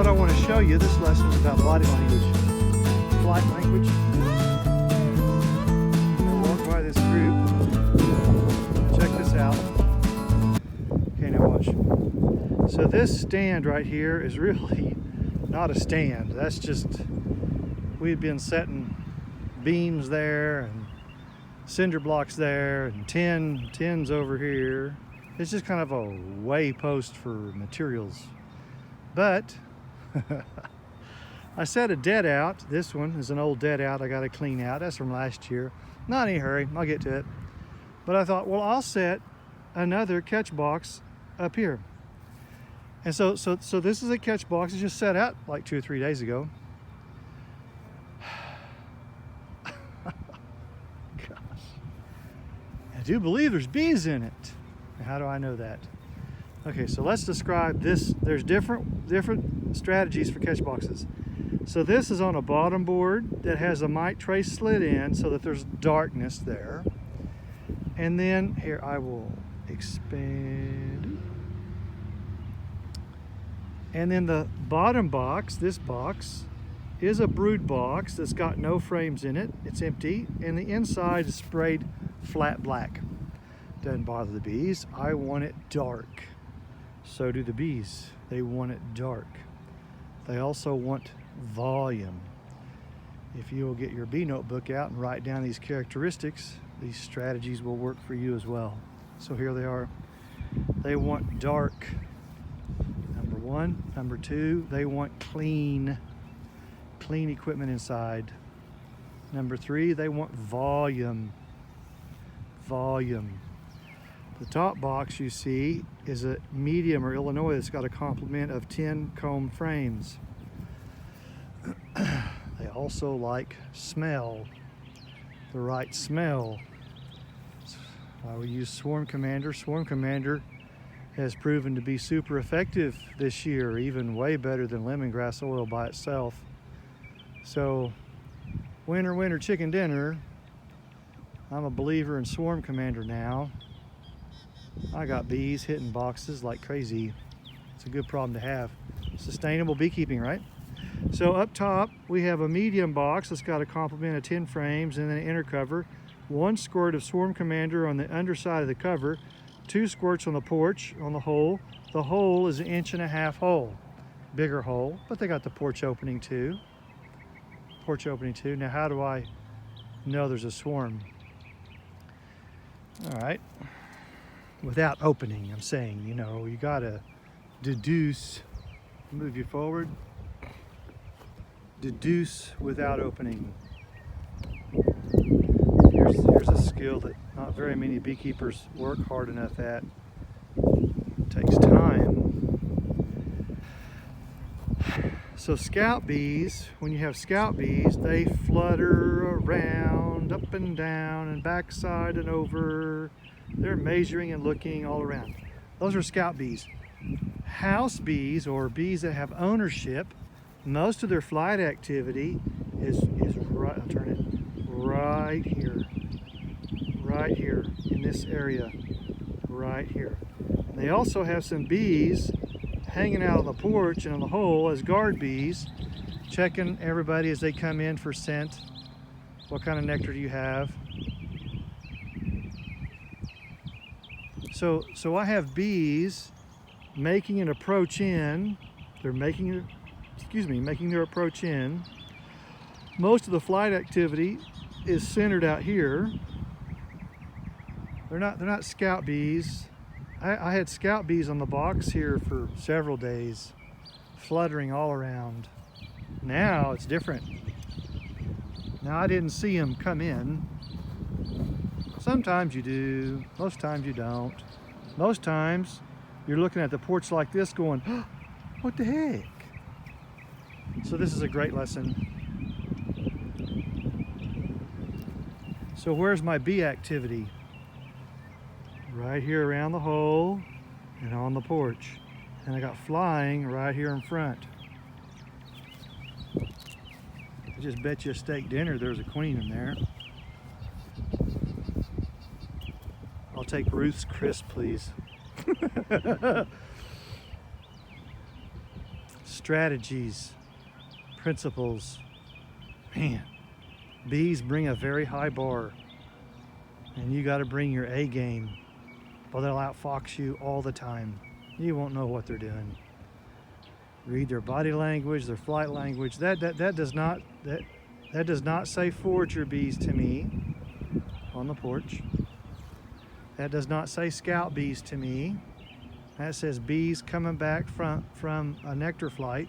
what I want to show you, this lesson is about body language, flight language. I walk by this group. Check this out. Okay, now watch. So this stand right here is really not a stand. That's just, we've been setting beams there and cinder blocks there and tins over here. It's just kind of a way post for materials. But I set a dead out. This one is an old dead out I got to clean out. That's from last year. Not in any hurry, I'll get to it. But I thought, well, I'll set another catch box up here. And so this is a catch box. It's just set out like 2 or 3 days ago. Gosh. I do believe there's bees in it. How do I know that? Okay, so let's describe this. There's different strategies for catch boxes. So this is on a bottom board that has a mite tray slid in so that there's darkness there. And then here I will expand. And then the bottom box, this box, is a brood box that's got no frames in it. It's empty, and the inside is sprayed flat black. Doesn't bother the bees. I want it dark. So do the bees. They want it dark. They also want volume. If you will get your bee notebook out and write down these characteristics, these strategies will work for you as well. So here they are. They want dark. Number one. Number two, they want clean equipment inside. Number three, they want volume. The top box you see is a medium or Illinois that's got a complement of 10 comb frames. They also like smell, the right smell. I will use Swarm Commander. Swarm Commander has proven to be super effective this year, even way better than lemongrass oil by itself. So, winter chicken dinner, I'm a believer in Swarm Commander now. I got bees hitting boxes like crazy. It's a good problem to have. Sustainable beekeeping, right? So up top, we have a medium box that's got a complement of 10 frames and then an inner cover. 1 squirt of Swarm Commander on the underside of the cover, 2 squirts on the porch, on the hole. The hole is 1.5 inch hole. Bigger hole, but they got the porch opening too. Now how do I know there's a swarm? All right. Without opening, I'm saying, you know, you gotta deduce, move you forward, deduce without opening. Here's a skill that not very many beekeepers work hard enough at. It takes time. So scout bees, when you have scout bees, they flutter around, up and down and backside and over. They're measuring and looking all around. Those are scout bees. House bees, or bees that have ownership, most of their flight activity is right, I'll turn it, right here in this area, right here. And they also have some bees hanging out on the porch and on the hole as guard bees, checking everybody as they come in for scent. What kind of nectar do you have? So I have bees making an approach in. They're making their approach in. Most of the flight activity is centered out here. They're not scout bees. I had scout bees on the box here for several days, fluttering all around. Now it's different. Now I didn't see them come in. Sometimes you do, most times you don't. Most times you're looking at the porch like this going, oh, what the heck? So this is a great lesson. So where's my bee activity? Right here around the hole and on the porch. And I got flying right here in front. I just bet you a steak dinner there's a queen in there. I'll take Ruth's Chris, please. strategies, principles. Man, bees bring a very high bar, and you got to bring your A game, or they'll outfox you all the time. You won't know what they're doing. Read their body language, their flight language. That does not say forager bees to me on the porch. That does not say scout bees to me. That says bees coming back from a nectar flight.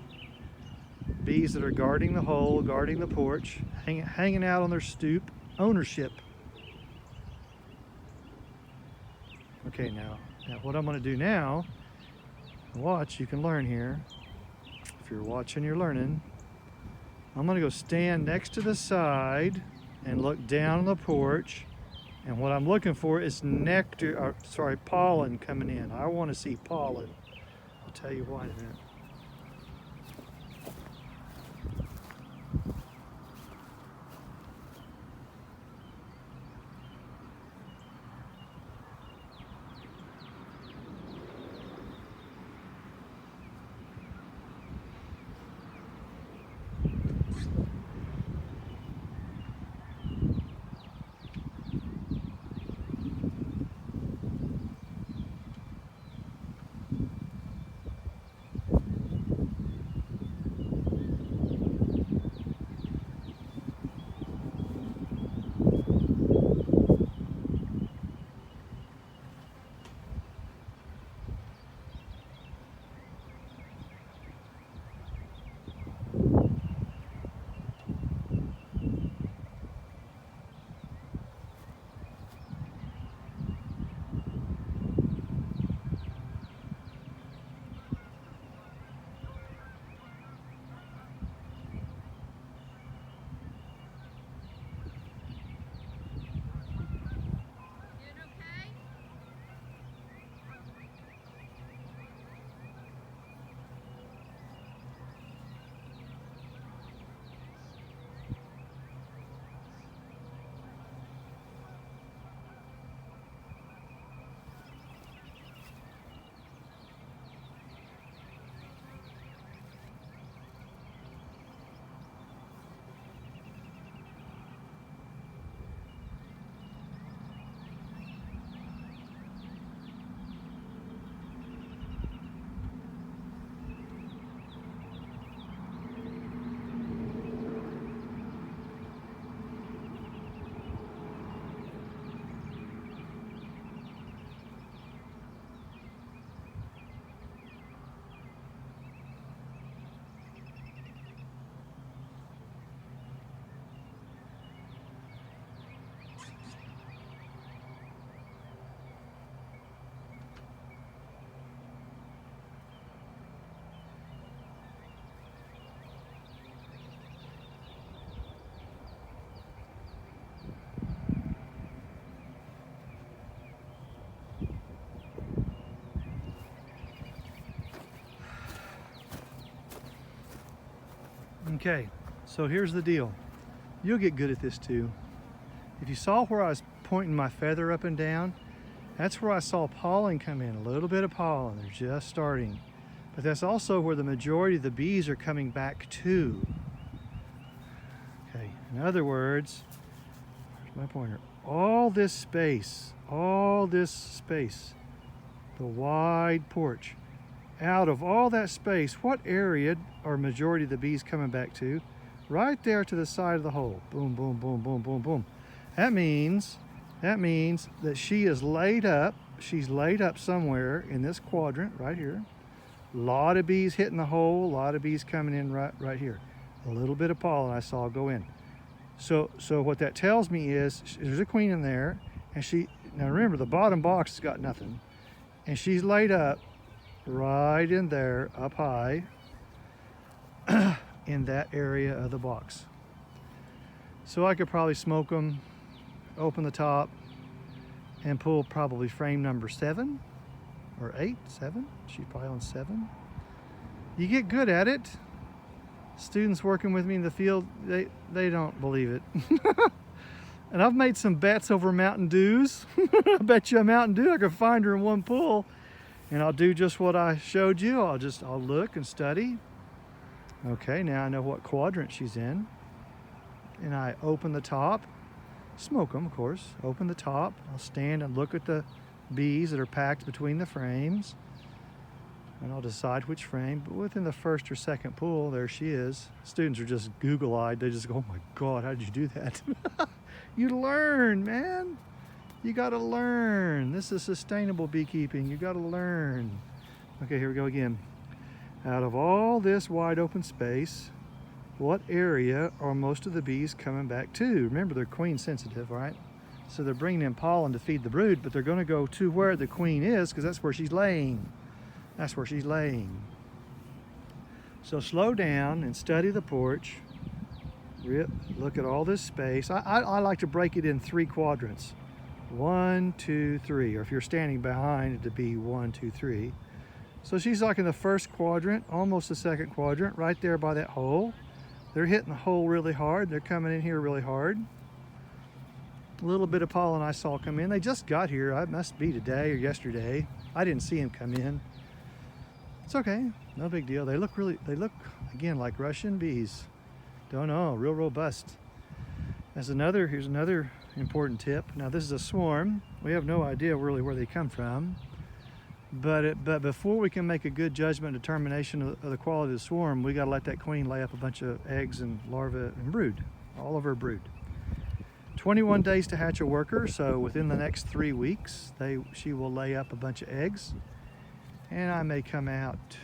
Bees that are guarding the hole, guarding the porch, hanging out on their stoop. Ownership. Okay, now what I'm going to do now, watch, you can learn here. If you're watching, you're learning. I'm going to go stand next to the side and look down on the porch. And what I'm looking for is pollen coming in. I want to see pollen. I'll tell you why in a minute. Okay, so here's the deal. You'll get good at this too. If you saw where I was pointing my feather up and down, that's where I saw pollen come in, a little bit of pollen. They're just starting. But that's also where the majority of the bees are coming back to. Okay, in other words, where's my pointer? All this space, the wide porch. Out of all that space, what area are majority of the bees coming back to? Right there to the side of the hole. Boom, boom, boom, boom, boom, boom. That means that she is laid up. She's laid up somewhere in this quadrant right here. A lot of bees hitting the hole, a lot of bees coming in right here. A little bit of pollen I saw go in. So what that tells me is there's a queen in there, and now remember, the bottom box has got nothing, and she's laid up right in there, up high, in that area of the box. So I could probably smoke them, open the top, and pull probably frame number 7 or 8, 7. She's probably on 7. You get good at it. Students working with me in the field, they don't believe it. And I've made some bets over Mountain Dews. I bet you a Mountain Dew I could find her in one pull. And I'll do just what I showed you. I'll look and study. Okay, now I know what quadrant she's in. And I open the top, smoke them, of course. Open the top. I'll stand and look at the bees that are packed between the frames. And I'll decide which frame. But within the first or second pull, there she is. Students are just Google-eyed. They just go, oh my God, how did you do that? You learn, man. You gotta learn. This is sustainable beekeeping. You gotta learn. Okay, here we go again. Out of all this wide open space, what area are most of the bees coming back to? Remember, they're queen sensitive, right? So they're bringing in pollen to feed the brood, but they're gonna go to where the queen is because that's where she's laying. That's where she's laying. So slow down and study the porch. Look at all this space. I like to break it in 3 quadrants. 1, 2, 3. Or if you're standing behind, it'd be 1, 2, 3. So she's like in the first quadrant, almost the second quadrant, right there by that hole. They're hitting the hole really hard. They're coming in here really hard. A little bit of pollen I saw come in. They just got here. It must be today or yesterday. I didn't see them come in. It's okay, no big deal. They look again like Russian bees. Don't know, real robust. Here's another important tip. Now this is a swarm. We have no idea really where they come from. But before we can make a good judgment determination of the quality of the swarm, we gotta let that queen lay up a bunch of eggs and larvae and brood, all of her brood. 21 days to hatch a worker, so within the next 3 weeks, she will lay up a bunch of eggs. And I may come out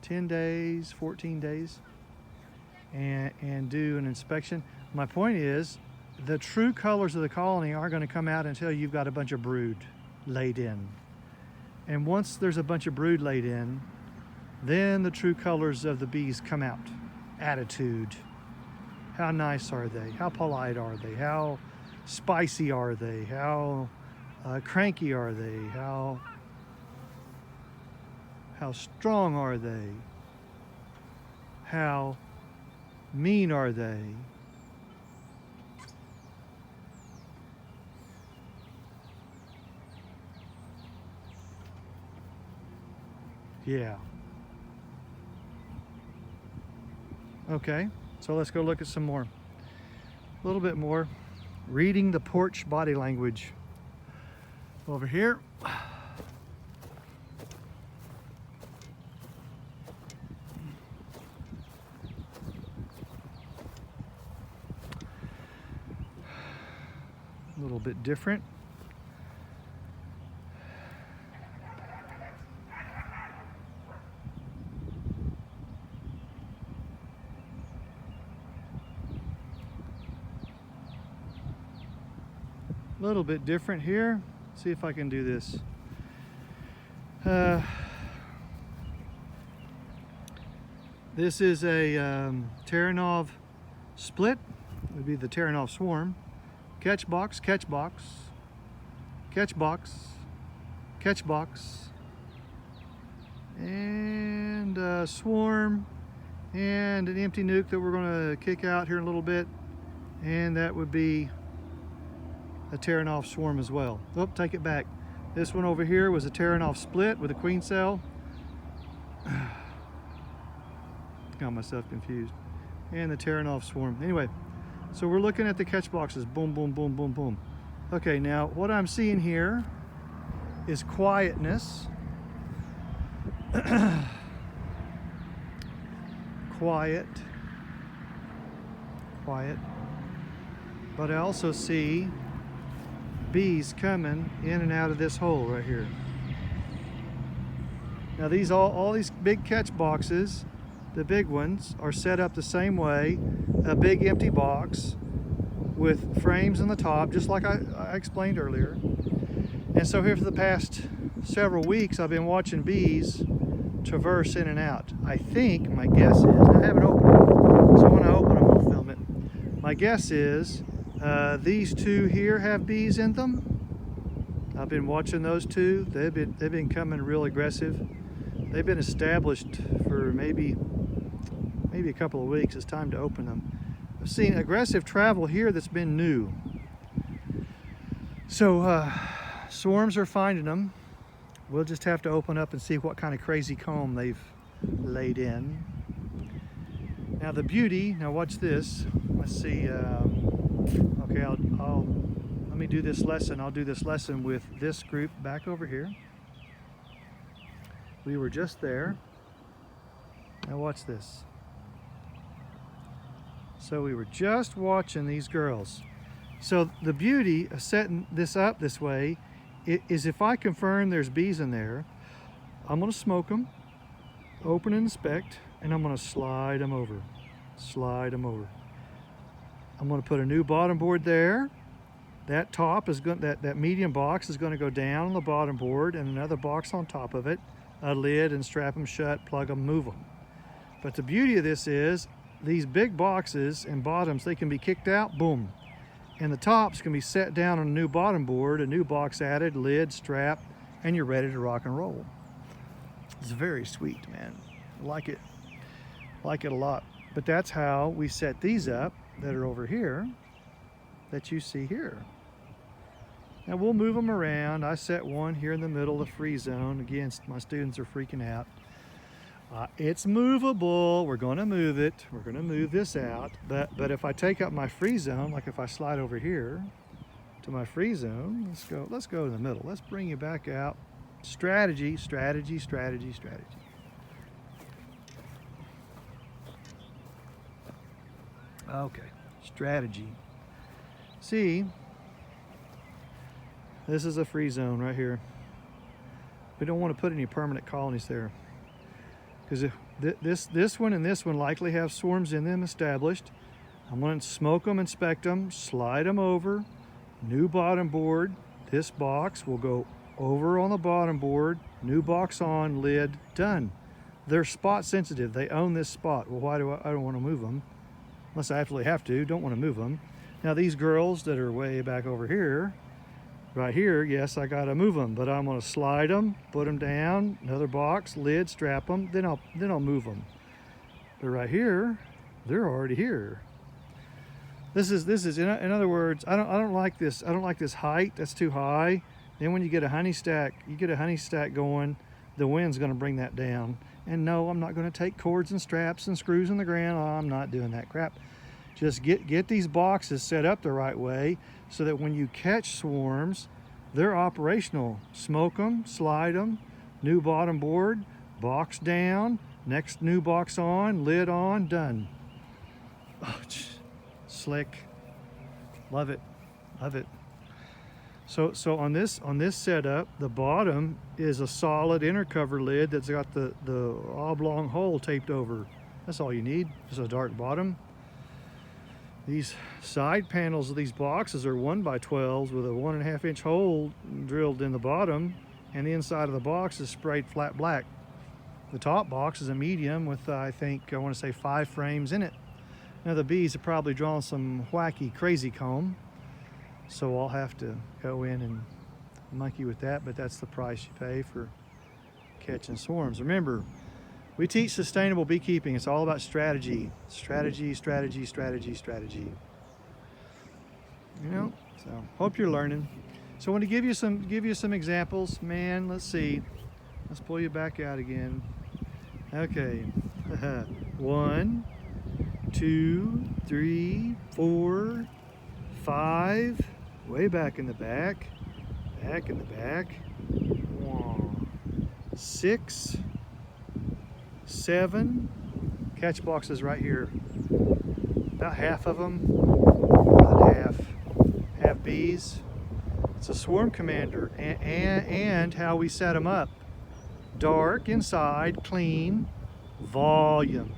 10 days, 14 days, and do an inspection. My point is, the true colors of the colony aren't going to come out until you've got a bunch of brood laid in. And once there's a bunch of brood laid in, then the true colors of the bees come out. Attitude. How nice are they? How polite are they? How spicy are they? How cranky are they? How strong are they? How mean are they? Yeah. Okay, so let's go look at some more. A little bit more. Reading the porch body language. Over here. A little bit different. A little bit different here. See if I can do this. This is a Taranov split. It would be the Taranov swarm. Catch box, catch box, catch box, catch box, and a swarm, and an empty nuke that we're going to kick out here in a little bit, and that would be a Taranov swarm as well. Oh, take it back. This one over here was a Taranov split with a queen cell. Got myself confused. And the Taranov swarm. Anyway, so we're looking at the catch boxes. Boom, boom, boom, boom, boom. Okay, now what I'm seeing here is quietness. Quiet. But I also see bees coming in and out of this hole right here. Now these all these big catch boxes, the big ones, are set up the same way. A big empty box with frames on the top, just like I explained earlier. And so here for the past several weeks, I've been watching bees traverse in and out. I think, my guess is, I haven't opened them, so when I open them, I'll film it. My guess is these two here have bees in them. I've been watching those two. They've been coming real aggressive. They've been established for maybe a couple of weeks. It's time to open them. I've seen aggressive travel here that's been new. So swarms are finding them. We'll just have to open up and see what kind of crazy comb they've laid in. Now the beauty, now watch this. Let's see, okay, let me do this lesson. I'll do this lesson with this group back over here. We were just there. Now watch this. So we were just watching these girls. So the beauty of setting this up this way is if I confirm there's bees in there, I'm gonna smoke them, open and inspect, and I'm gonna slide them over, slide them over. I'm gonna put a new bottom board there. That top is going, that medium box is gonna go down on the bottom board and another box on top of it, a lid, and strap them shut, plug them, move them. But the beauty of this is these big boxes and bottoms, they can be kicked out, boom. And the tops can be set down on a new bottom board, a new box added, lid, strap, and you're ready to rock and roll. It's very sweet, man. I like it a lot. But that's how we set these up that are over here that you see here. Now we'll move them around. I set one here in the middle of the free zone. Again, my students are freaking out. It's movable. We're going to move it. We're going to move this out. But if I take up my free zone, like if I slide over here to my free zone, let's go in the middle. Let's bring you back out. Strategy, strategy, strategy, strategy. Okay, strategy. See, this is a free zone right here. We don't want to put any permanent colonies there, because if this one and this one likely have swarms in them established. I'm going to smoke them, inspect them, slide them over, new bottom board. This box will go over on the bottom board, new box on, lid, done. They're spot sensitive. They own this spot. Well, why do I don't want to move them unless I absolutely have to. Don't want to move them. Now these girls that are way back over here, right here, yes, I got to move them, but I'm going to slide them, put them down, another box, lid, strap them, then I'll move them. But right here, they're already here. This is in other words, I don't like this. I don't like this height. That's too high. Then when you get a honey stack, going, the wind's going to bring that down. And no, I'm not going to take cords and straps and screws in the ground. I'm not doing that crap. Just get these boxes set up the right way so that when you catch swarms, they're operational. Smoke them, slide them, new bottom board, box down, next new box on, lid on, done. Oh, slick. Love it. Love it. So on this setup, the bottom is a solid inner cover lid that's got the oblong hole taped over. That's all you need, just a dark bottom. These side panels of these boxes are 1x12s with a 1.5 inch hole drilled in the bottom, and the inside of the box is sprayed flat black. The top box is a medium with I want to say 5 frames in it. Now the bees have probably drawn some wacky crazy comb, so I'll have to go in and monkey with that, but that's the price you pay for catching swarms. Remember, we teach sustainable beekeeping. It's all about strategy. Strategy, strategy, strategy, strategy. You know, so hope you're learning. So I want to give you some examples. Man, let's see. Let's pull you back out again. Okay. 1, 2, 3, 4, 5. Way back in the back. Back in the back. 6, 7. Catch boxes right here. About half of them. About half bees. It's a swarm commander, and how we set them up. Dark inside, clean, volume,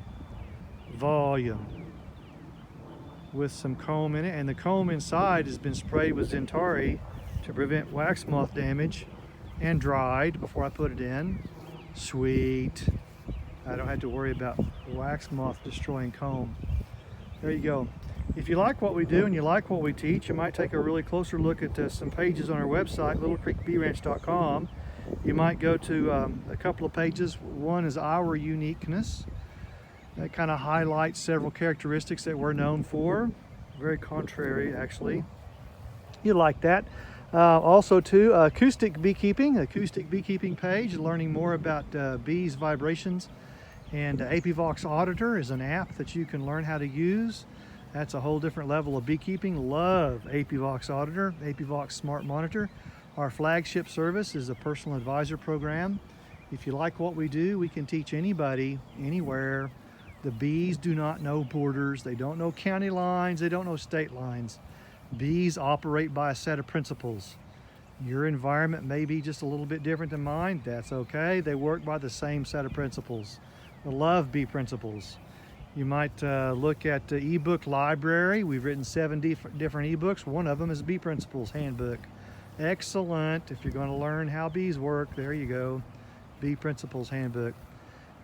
with some comb in it, and the comb inside has been sprayed with Zentari to prevent wax moth damage and dried before I put it in. Sweet. I don't have to worry about wax moth destroying comb. There you go. If you like what we do and you like what we teach, you might take a really closer look at some pages on our website, littlecreekbeeranch.com. You might go to a couple of pages. One is our uniqueness. That kind of highlights several characteristics that we're known for. Very contrary, actually. You like that. Also, too, acoustic beekeeping page, learning more about bees, vibrations, And Apivox Auditor is an app that you can learn how to use. That's a whole different level of beekeeping. Love Apivox Auditor, Apivox Smart Monitor. Our flagship service is a personal advisor program. If you like what we do, we can teach anybody, anywhere. The bees do not know borders. They don't know county lines. They don't know state lines. Bees operate by a set of principles. Your environment may be just a little bit different than mine. That's okay. They work by the same set of principles. I love bee principles. You might look at the ebook library. We've written 7 different ebooks. One of them is Bee Principles Handbook. Excellent. If you're going to learn how bees work, there you go. Bee Principles Handbook.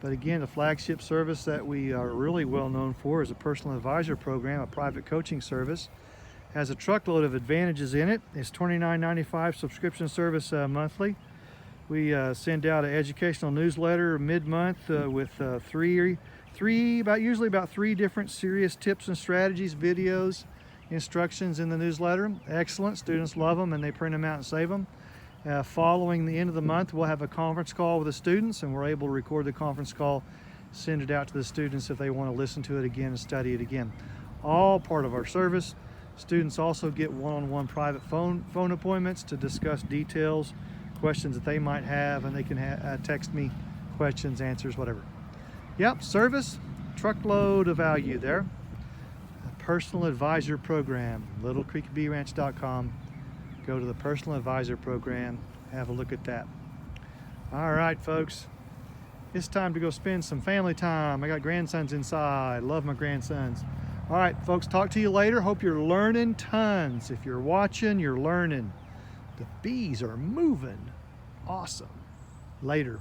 But again, the flagship service that we are really well known for is a personal advisor program, a private coaching service. Has a truckload of advantages in it. It's $29.95 subscription service monthly. We send out an educational newsletter mid-month with usually about three different serious tips and strategies, videos, instructions in the newsletter. Excellent. Students love them and they print them out and save them. Following the end of the month, we'll have a conference call with the students, and we're able to record the conference call, send it out to the students if they want to listen to it again and study it again. All part of our service. Students also get one-on-one private phone appointments to discuss details, questions that they might have, and they can text me questions, answers, whatever. Yep, service, truckload of value there. A personal advisor program, littlecreekbeeranch.com. Go to the personal advisor program, have a look at that. All right, folks, it's time to go spend some family time. I got grandsons inside, love my grandsons. All right, folks, talk to you later. Hope you're learning tons. If you're watching, you're learning. The bees are moving. Awesome. Later.